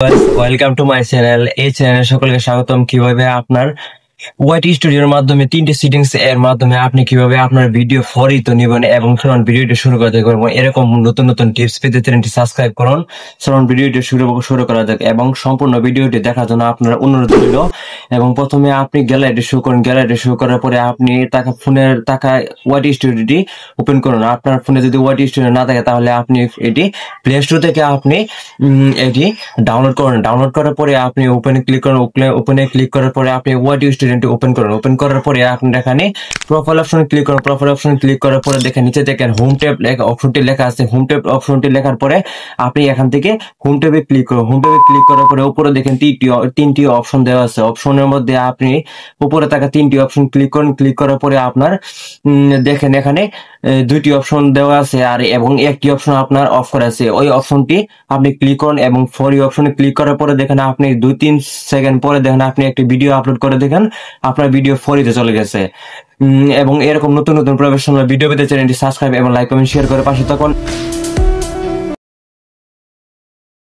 Welcome to my channel. এই চ্যানেলে সকলকে স্বাগতম। কিভাবে আপনার ওয়াইট স্টুডিওর মাধ্যমে 3টে সিটিংস এর মাধ্যমে আপনি কিভাবে আপনার ভিডিও ফরিত নেবেন এবং চলুন ভিডিওটি শুরু করতে পারবো। এরকম নতুন নতুন টিপস পেতে চ্যানেলটি সাবস্ক্রাইব করুন। চলুন ভিডিওটি শুরু করা যাক এবং সম্পূর্ণ ভিডিওটি দেখার জন্য আপনার অনুরোধ রইল। এবং প্রথমে আপনি গ্যালারিটি শুরু করুন। গ্যালারিটি শুরু করার পরে আপনি ফোনের ওয়াইট স্টুডিওটি ওপেন করুন। আপনার ফোনে যদি ওয়াইট স্টুডিও না থাকে তাহলে আপনি এটি প্লে স্টোর থেকে আপনি এটি ডাউনলোড করুন। ডাউনলোড করার পরে আপনি ওপেনে ক্লিক করুন। ওপেনে ক্লিক করার পরে আপনি ওয়াইট স্টুডিওটি ওপেন করুন। ওপেন করার পরে আপনি এখানে প্রোফাইল অপশনে ক্লিক করুন। প্রোফাইল অপশনে ক্লিক করার পরে দেখেন নিচে দেখেন হোম ট্যাব অপশনটি লেখা আছে। হোম ট্যাব অপশনটি লেখার পরে আপনি এখান থেকে হোম ট্যাবে ক্লিক করুন। হোম ট্যাবে ক্লিক করার পরে উপরে দেখেন তিনটি অপশন দেওয়া আছে। অপশনের মধ্যে আপনি উপরে থাকা 3টি অপশন ক্লিক করুন। ক্লিক করার পরে আপনার দেখেন এখানে 2টি অপশন দেওয়া আছে আর এবং একটি অপশন আপনার অফ করা আছে। ওই অপশনটি আপনি ক্লিক করুন এবং ফর ইউ অপশনে ক্লিক করার পরে দেখেন আপনি 2-3 সেকেন্ড পরে দেখেন আপনি একটি ভিডিও আপলোড করে দেখেন আপনার ভিডিও ফরিতে চলে গেছে। এবং এরকম নতুন নতুন প্রফেশনাল ভিডিও পেতে চ্যানেলটি সাবস্ক্রাইব এবং লাইক কমেন্ট শেয়ার করে পাশে থাকুন।